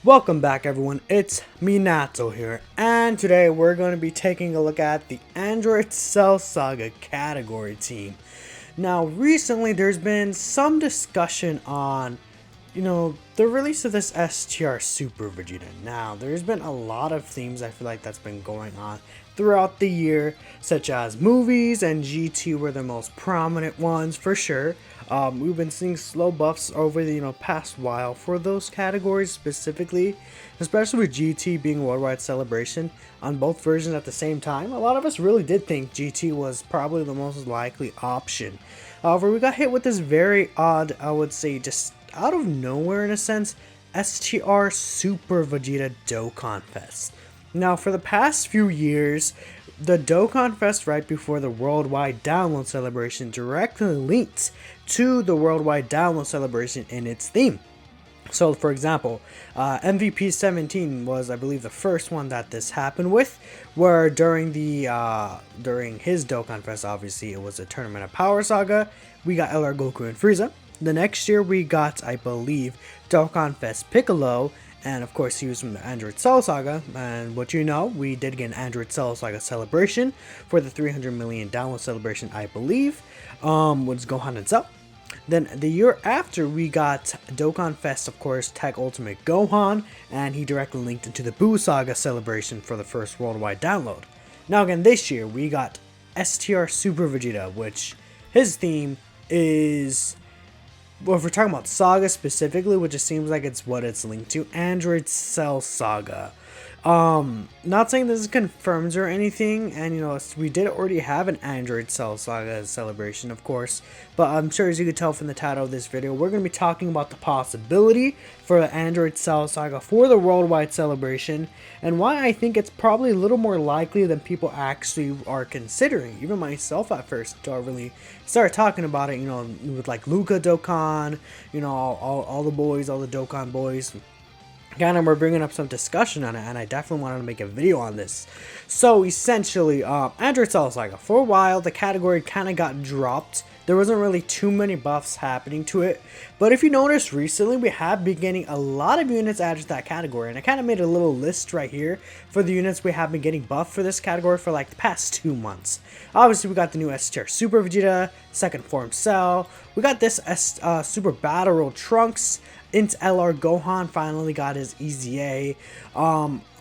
Welcome back everyone, it's me Natsu here, and today we're going to be taking a look at the Android Cell Saga category team. Now recently there's been some discussion on, the release of this STR Super Vegeta. Now there's been a lot of themes I feel like that's been going on throughout the year, such as movies, and GT were the most prominent ones for sure. We've been seeing slow buffs over the past while for those categories specifically, especially with GT being worldwide celebration on both versions at the same time. A lot of us really did think GT was probably the most likely option. However, we got hit with this very odd, I would say, just out of nowhere in a sense, STR Super Vegeta Dokkan Fest. Now, for the past few years, the Dokkan Fest right before the Worldwide Download Celebration directly linked to the Worldwide Download Celebration in its theme. So, for example, MVP 17 was, I believe, the first one that this happened with, where during his Dokkan Fest, obviously, it was a Tournament of Power Saga. We got LR Goku and Frieza. The next year, we got, I believe, Dokkan Fest Piccolo. And of course, he was from the Android Cell Saga, and we did get an Android Cell Saga celebration for the 300 million download celebration, I believe, was Gohan and Cell. Then the year after, we got Dokkan Fest, of course, Tech Ultimate Gohan, and he directly linked into the Buu Saga celebration for the first worldwide download. Now again, this year, we got STR Super Vegeta, which his theme is... Well, if we're talking about Saga specifically, which it seems like it's what it's linked to, Android Cell Saga. Not saying this is confirmed or anything, and we did already have an Android Cell Saga celebration, of course, but I'm sure as you can tell from the title of this video, we're going to be talking about the possibility for the Android Cell Saga for the worldwide celebration, and why I think it's probably a little more likely than people actually are considering. Even myself at first don't really start talking about it, with like Luca Dokkan, all the boys, all the Dokkan boys. Kind of, we're bringing up some discussion on it, and I definitely wanted to make a video on this. So essentially, Android Cell Saga, for a while the category kind of got dropped. There wasn't really too many buffs happening to it, but if you notice recently, we have been getting a lot of units added to that category, and I kind of made a little list right here for the units we have been getting buffed for this category for like the past 2 months. Obviously, we got the new STR Super Vegeta, second form Cell. We got this Super Battle Road Trunks. Int LR Gohan finally got his EZA.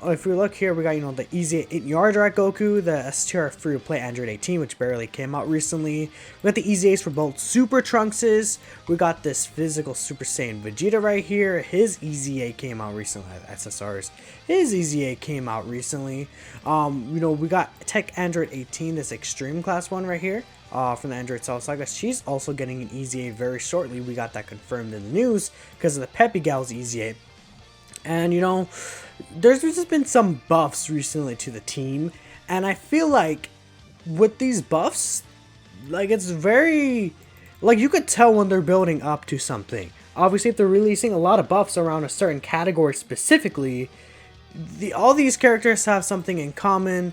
If we look here, we got, the EZA Int Yardrat Goku, the STR free-to-play Android 18, which barely came out recently. We got the EZAs for both Super Trunkses. We got this physical Super Saiyan Vegeta right here. His EZA came out recently. SSRs. His EZA came out recently. We got Tech Android 18, this Extreme Class one right here. From the Android Cell Saga. She's also getting an EZA very shortly. We got that confirmed in the news because of the Peppy Gal's EZA. And there's just been some buffs recently to the team, and I feel like with these buffs, like it's very, like you could tell when they're building up to something. Obviously, if they're releasing a lot of buffs around a certain category specifically, all these characters have something in common.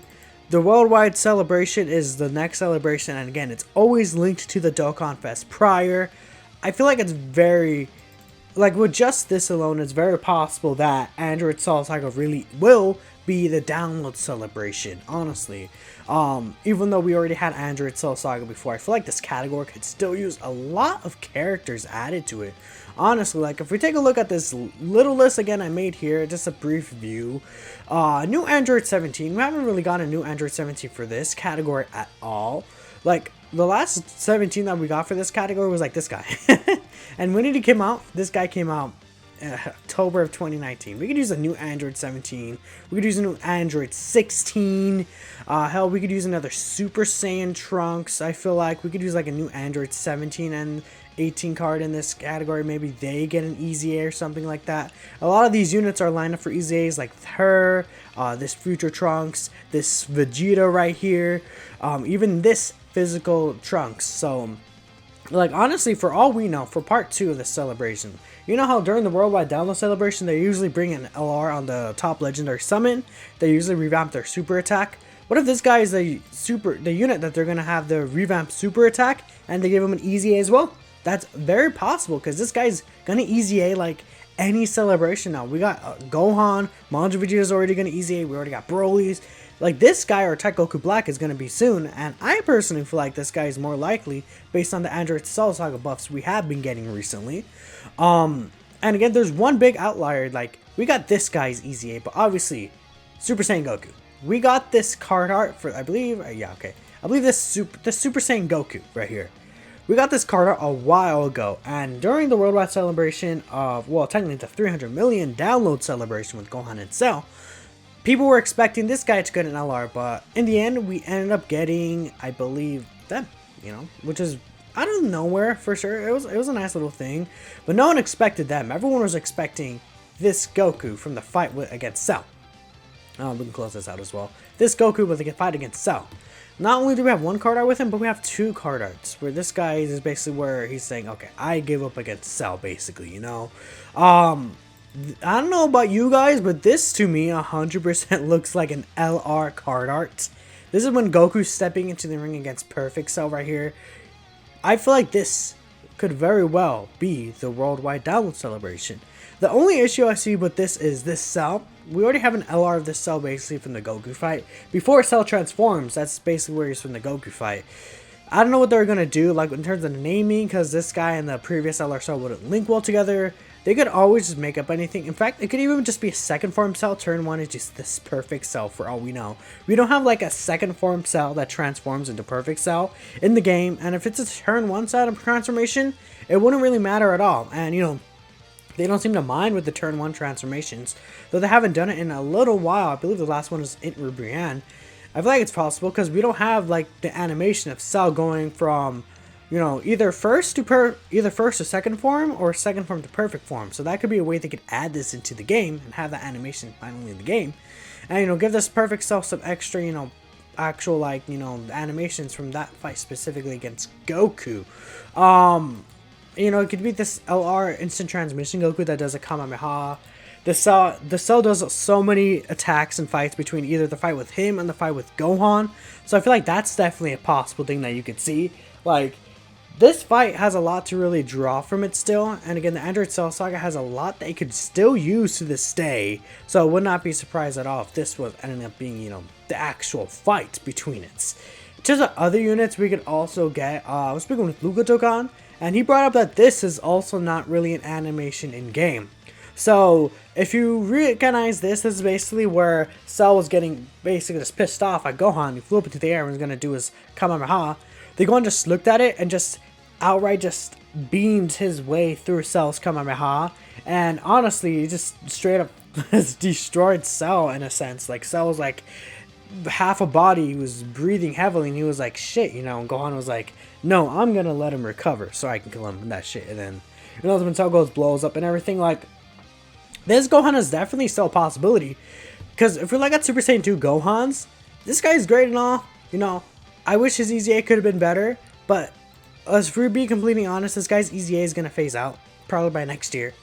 The worldwide celebration is the next celebration, and again, it's always linked to the Dokkan Fest prior. I feel like it's very, like with just this alone, it's very possible that Android Cell Saga really will be the download celebration, honestly. Even though we already had Android Cell Saga before, I feel like this category could still use a lot of characters added to it. Honestly, like if we take a look at this little list again I made here, just a brief view. New Android 17. We haven't really got a new Android 17 for this category at all. Like the last 17 that we got for this category was like this guy. And when did he come out? This guy came out October of 2019. We could use a new Android 17. We could use a new Android 16. Hell, we could use another Super Saiyan Trunks. I feel like we could use like a new Android 17 and 18 card in this category. Maybe they get an EZA or something like that. A lot of these units are lined up for EZAs, like her, this Future Trunks, this Vegeta right here, even this physical Trunks. So like honestly, for all we know, for part 2 of the celebration, you know how during the worldwide download celebration they usually bring an LR on the top legendary summon? They usually revamp their super attack. What if this guy is the unit that they're gonna have the revamped super attack, and they give him an EZA as well? That's very possible, because this guy's gonna EZA like any celebration now. We got Gohan, Majin Vegeta's already going to easy 8. We already got Broly's. Like, this guy, or Tech Goku Black, is going to be soon, and I personally feel like this guy is more likely based on the Android Cell Saga buffs we have been getting recently. And again, there's one big outlier. Like, we got this guy's easy 8, but obviously, Super Saiyan Goku. We got this card art for, I believe, yeah, okay. I believe this Super Saiyan Goku right here. We got this card art a while ago, and during the worldwide celebration of, well, technically the 300 million download celebration with Gohan and Cell, people were expecting this guy to get an LR, but in the end, we ended up getting, I believe, them, you know, which is out of nowhere for sure. It was a nice little thing, but no one expected them. Everyone was expecting this Goku from the fight against Cell. We can close this out as well. This Goku with the fight against Cell. Not only do we have one card art with him, but we have 2 card arts, where this guy is basically where he's saying, okay, I give up against Cell, basically, you know. I don't know about you guys, but this to me 100% looks like an LR card art. This is when Goku's stepping into the ring against Perfect Cell right here. I feel like this could very well be the worldwide download celebration. The only issue I see with this is this Cell. We already have an LR of this Cell basically from the Goku fight. Before Cell transforms, that's basically where he's from the Goku fight. I don't know what they're going to do, like in terms of naming, because this guy and the previous LR Cell wouldn't link well together. They could always just make up anything. In fact, it could even just be a second form Cell. Turn 1 is just this Perfect Cell for all we know. We don't have like a second form Cell that transforms into Perfect Cell in the game. And if it's a turn 1 side of transformation, it wouldn't really matter at all. And you know, they don't seem to mind with the turn 1 transformations, though they haven't done it in a little while. I believe the last one was Int Brienne. I feel like it's possible because we don't have like the animation of Cell going from, you know, either first to second form or second form to perfect form. So that could be a way they could add this into the game and have that animation finally in the game, and you know, give this Perfect Cell some extra, you know, actual like, you know, animations from that fight specifically against Goku. You know, it could be this LR instant transmission Goku that does a Kamehameha. The Cell does so many attacks and fights between either the fight with him and the fight with Gohan. So I feel like that's definitely a possible thing that you could see. Like, this fight has a lot to really draw from it still. And again, the Android Cell Saga has a lot that you could still use to this day. So I would not be surprised at all if this was ending up being, you know, the actual fight between it. In terms of other units, we could also get, I was speaking with Dokkan, and he brought up that this is also not really an animation in game. So if you recognize this, this is basically where Cell was getting basically just pissed off at Gohan. He flew up into the air and was going to do his Kamehameha. The Gohan just looked at it and just outright just beamed his way through Cell's Kamehameha. And honestly, he just straight up destroyed Cell in a sense. Like, Cell was like half a body, he was breathing heavily, and he was like, shit, you know, and Gohan was like, no, I'm gonna let him recover so I can kill him and that shit. And then, you know, when Cell goes blows up and everything, like, this Gohan is definitely still a possibility, because if we look at Super Saiyan 2 Gohans, this guy's great and all, you know, I wish his EZA could have been better, but as for being completely honest, this guy's EZA is gonna phase out, probably by next year.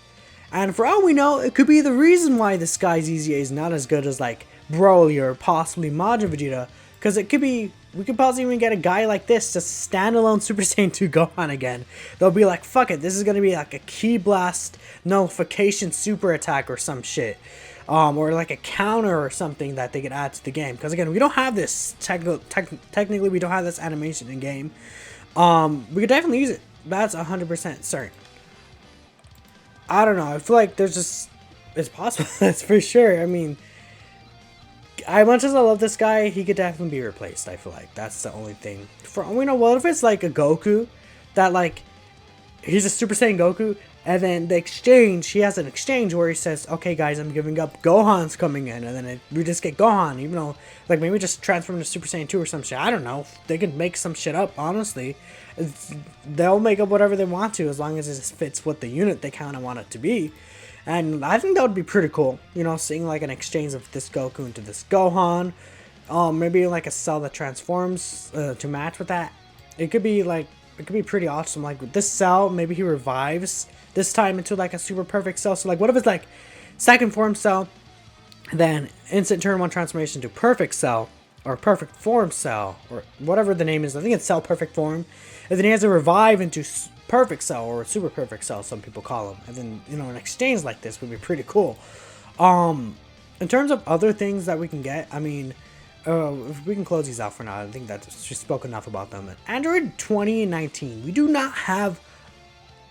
And for all we know, it could be the reason why this guy's EZA is not as good as like Broly or possibly Majin Vegeta, because it could be, we could possibly even get a guy like this, just standalone Super Saiyan 2 Gohan again. They'll be like, fuck it, this is going to be like a Ki Blast nullification super attack or some shit. Or like a counter or something that they could add to the game. Because again, we don't have this, technically we don't have this animation in game. We could definitely use it, that's 100% certain. I don't know, I feel like there's just, it's possible, that's for sure. I mean, as much as I love this guy, he could definitely be replaced, I feel like. That's the only thing. For all we know, what if it's like a Goku that, like, he's a Super Saiyan Goku, and then the exchange, he has an exchange where he says, okay guys, I'm giving up, Gohan's coming in, and then we just get Gohan, even though, like, maybe just transform to Super Saiyan 2 or some shit. I don't know. They could make some shit up, honestly. They'll make up whatever they want to, as long as it just fits what the unit they kind of want it to be. And I think that would be pretty cool, you know, seeing like an exchange of this Goku into this Gohan. Maybe like a Cell that transforms to match with that. It could be like, it could be pretty awesome. Like with this Cell, maybe he revives this time into like a super perfect Cell. So like, what if it's like second form Cell, then instant turn 1 transformation to perfect Cell, or perfect form Cell, or whatever the name is. I think it's Cell perfect form. And then he has to revive into perfect cell, or super perfect cell, some people call them. And then, you know, an exchange like this would be pretty cool. In terms of other things that we can get, I mean, if we can close these out for now, I think that's just spoke enough about them. Android 2019, we do not have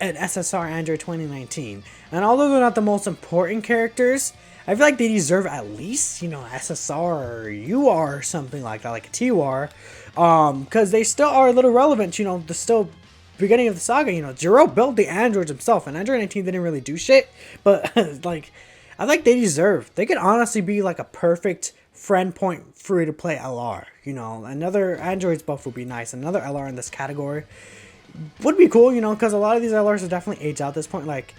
an SSR Android 2019, and although they're not the most important characters, I feel like they deserve at least, you know, SSR or UR or something like that, like a TUR, because they still are a little relevant. You know, the still beginning of the saga. You know, Jiro built the androids himself, and Android 19 didn't really do shit, but like, I think they deserve. They could honestly be like a perfect friend point free to play LR. You know, another androids buff would be nice. Another LR in this category would be cool, you know, because a lot of these LRs are definitely aged out at this point. Like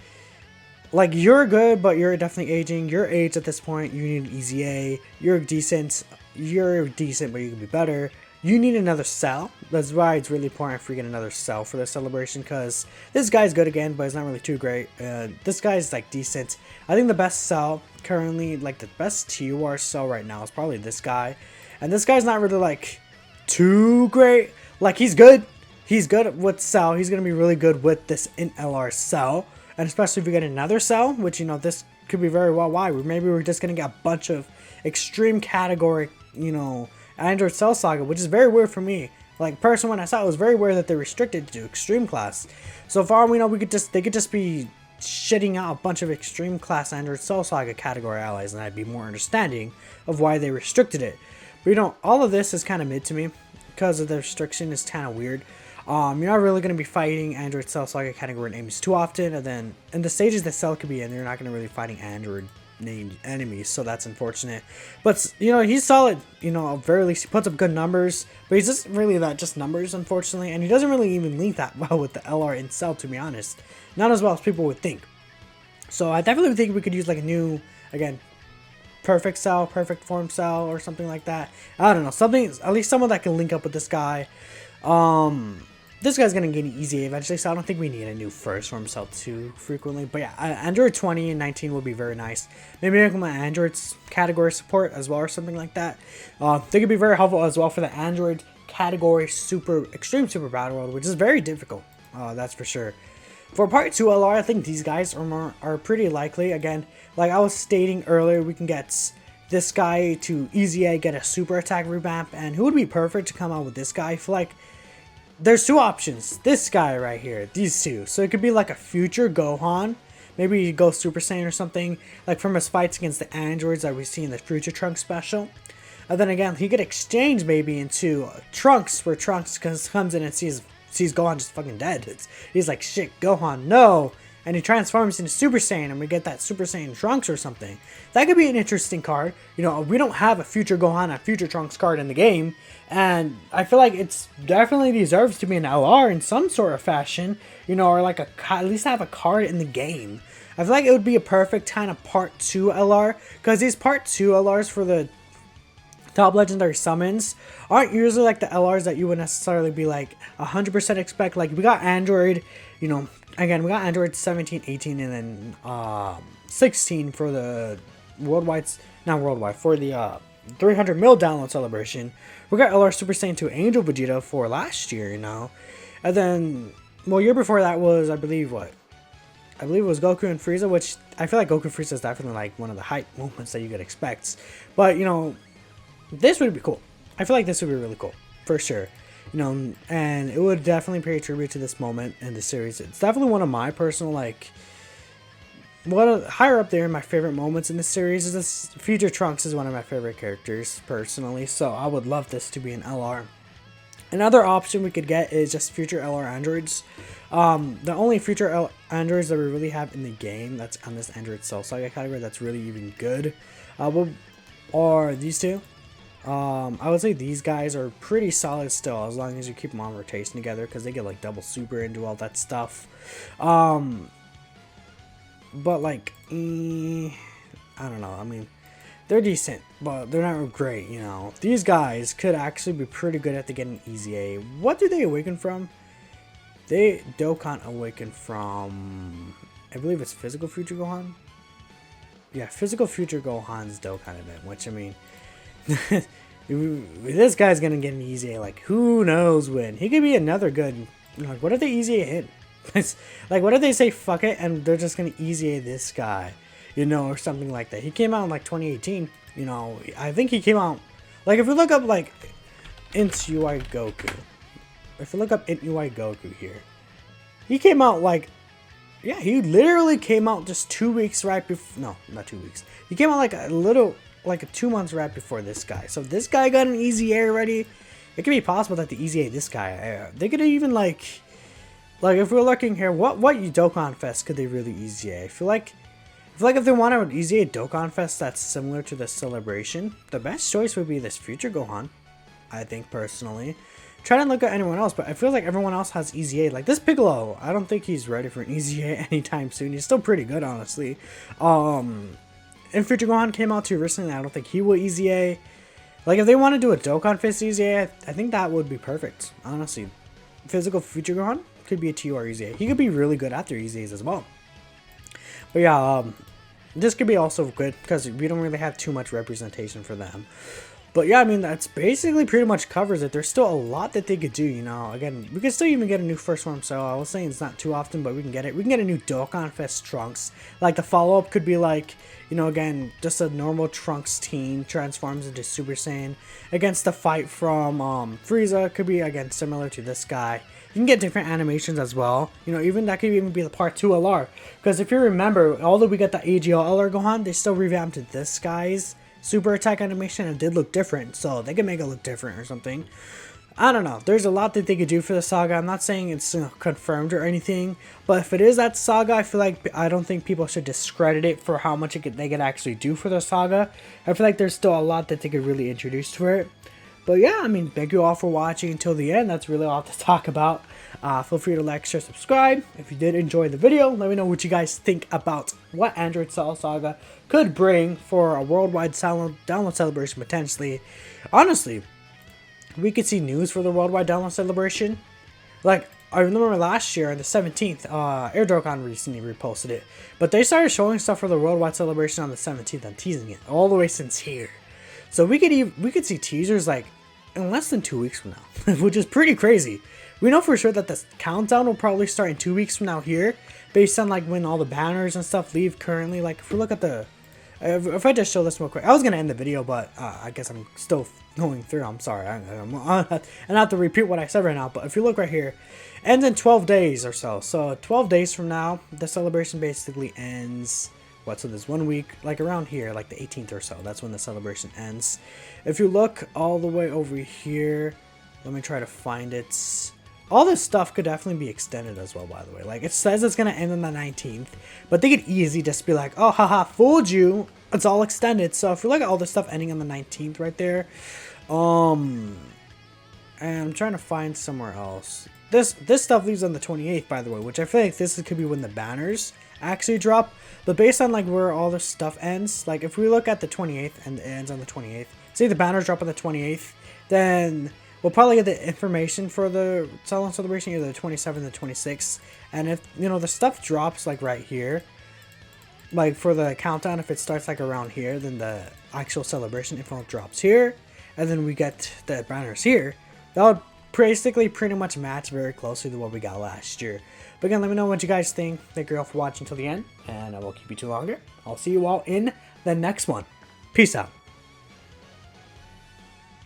you're good, but you're definitely aging. You're aged at this point. You need an easy A. You're decent, but you can be better. You need another cell. That's why it's really important for you to get another cell for this celebration, because this guy's good again, but it's not really too great. This guy's like decent. I think the best cell currently, like the best TUR cell right now, is probably this guy. And this guy's not really like too great. Like, he's good. He's good with cell. He's going to be really good with this in LR cell. And especially if we get another cell, which, you know, this could be very well why. Maybe we're just going to get a bunch of extreme category, you know, Android Cell Saga, which is very weird for me. Like, personally, when I saw it, was very weird that they're restricted to extreme class. So far, we know they could just be shitting out a bunch of extreme class Android Cell Saga category allies, and I'd be more understanding of why they restricted it. But, you know, all of this is kind of mid to me because of the restriction. Is kind of weird. You're not really going to be fighting Android Cell Saga category names too often, and then in the stages that Cell could be in, you're not going to really fighting Android named enemies, so that's unfortunate. But, you know, he's solid. You know, at very least he puts up good numbers, but he's just really just numbers, unfortunately, and he doesn't really even link that well with the LR in Cell, to be honest. Not as well as people would think. So I definitely think we could use like a new, again, perfect cell, perfect form cell, or something like that. I don't know, something, at least someone that can link up with this guy. This guy's gonna get an easy eventually, so I don't think we need a new first form cell too frequently. But yeah, Android 20 and 19 would be very nice. Maybe make them an Android's category support as well, or something like that. They could be very helpful as well for the Android category extreme super battle world, which is very difficult. That's for sure. For part 2 LR, I think these guys are pretty likely. Again, like I was stating earlier, we can get this guy to easy A, get a super attack revamp, and who would be perfect to come out with this guy? I feel like there's two options. This guy right here, these two. So it could be like a future Gohan. Maybe you go Super Saiyan or something, like from his fights against the androids that we see in the Future Trunks special. And then again, he could exchange maybe into Trunks, where Trunks comes in and sees Gohan just fucking dead. He's like, shit, Gohan, no! And he transforms into Super Saiyan, and we get that Super Saiyan Trunks or something. That could be an interesting card. You know, we don't have a Future Gohan and Future Trunks card in the game, and I feel like it's definitely deserves to be an LR in some sort of fashion, you know, or like at least have a card in the game. I feel like it would be a perfect kind of part 2 LR, because these part 2 LRs for the top legendary summons aren't usually like the LRs that you would necessarily be like 100% expect. Like, we got Android, you know, again, we got Android 17, 18, and then 16 for the for the 300 mil download celebration. We got LR Super Saiyan 2 Angel Vegeta for last year, you know. And then, well, year before that was, I believe it was Goku and Frieza, which I feel like Goku and Frieza is definitely like one of the hype moments that you could expect. But, you know, this would be cool. I feel like this would be really cool, for sure. You know, and it would definitely pay tribute to this moment in the series. It's definitely one of my personal, like, higher up there in my favorite moments in the series. Is this Future Trunks is one of my favorite characters, personally, so I would love this to be an LR. Another option we could get is just future LR androids. The only future androids that we really have in the game that's on this Android Cell Saga category that's really even good are these two. I would say these guys are pretty solid still, as long as you keep them on rotation together, because they get like double super and do all that stuff. But like, I don't know, I mean, they're decent, but they're not great, you know. These guys could actually be pretty good at getting easy A. What do they awaken from? They Dokkan awaken from, I believe it's Physical Future Gohan? Yeah, Physical Future Gohan's Dokkan event, which, I mean, this guy's gonna get an easy A, like, who knows when. He could be another good, like, what if they easy A hit? Like, what if they say fuck it and they're just gonna easy A this guy, you know, or something like that. He came out in like 2018, you know. I think he came out, like, if you look up like int UI Goku, if you look up int UI Goku here, he came out like, yeah, he literally came out just 2 weeks right before, no, not 2 weeks. He came out like a little, like 2 months right before this guy. So if this guy got an easy A already, it could be possible that the easy A this guy, they could even like if we're looking here, what Dokkan Fest could they really easy A? I feel like if they wanted an easy A Dokkan Fest that's similar to the celebration, the best choice would be this Future Gohan, I think personally. Try to look at anyone else, but I feel like everyone else has easy A. Like this Piccolo, I don't think he's ready for an easy A anytime soon. He's still pretty good, honestly. And Future Gohan came out too recently. I don't think he will easy A. Like if they want to do a Dokkan Fist easy A, I think that would be perfect, honestly. Physical Future Gohan could be a TR easy A. He could be really good after easy A's as well. But yeah, this could be also good because we don't really have too much representation for them. But yeah, I mean, that's basically pretty much covers it. There's still a lot that they could do, you know. Again, we could still even get a new first form, so I was saying it's not too often, but we can get it. We can get a new Dokkan Fest Trunks. Like, the follow-up could be like, you know, again, just a normal Trunks team transforms into Super Saiyan. Against the fight from Frieza, could be, again, similar to this guy. You can get different animations as well. You know, even that could even be the part 2 LR. Because if you remember, although we got the AGL LR Gohan, they still revamped this guy's super attack animation and it did look different, so they can make it look different or something. I don't know, there's a lot that they could do for the Saga. I'm not saying it's, you know, confirmed or anything, but if it is that Saga, I don't think people should discredit it for how much they could actually do for the Saga. I feel like there's still a lot that they could really introduce to it. But yeah, I mean, thank you all for watching until the end. That's really all to talk about. Feel free to like, share, subscribe. If you did enjoy the video, let me know what you guys think about what Android Cell Saga could bring for a worldwide download celebration potentially. Honestly, we could see news for the worldwide download celebration. Like, I remember last year on the 17th, Air Dokkan recently reposted it. But they started showing stuff for the worldwide celebration on the 17th and teasing it all the way since here. So we could see teasers like in less than 2 weeks from now, which is pretty crazy. We know for sure that the countdown will probably start in 2 weeks from now here, based on like when all the banners and stuff leave currently. Like if we look at the, if I just show this real quick, I was gonna end the video, but I guess I'm still going through. I'm sorry, I have to repeat what I said right now. But if you look right here, ends in 12 days or so. So 12 days from now, the celebration basically ends. So there's 1 week, like around here, like the 18th or so. That's when the celebration ends. If you look all the way over here, let me try to find it. All this stuff could definitely be extended as well, by the way. Like, it says it's going to end on the 19th, but they could easily just be like, oh, haha, fooled you. It's all extended. So if you look at all this stuff ending on the 19th right there, and I'm trying to find somewhere else. This stuff leaves on the 28th, by the way, which I feel like this could be when the banners actually drop. But based on like where all this stuff ends, like if we look at the 28th and it ends on the 28th, say the banners drop on the 28th, then we'll probably get the information for the silent celebration either the 27th or the 26th. And if, you know, the stuff drops like right here, like for the countdown, if it starts like around here, then the actual celebration info drops here, and then we get the banners here. That would basically pretty much match very closely to what we got last year. But again, let me know what you guys think. Thank you all for watching till the end, and I won't keep you too longer. I'll see you all in the next one. Peace out.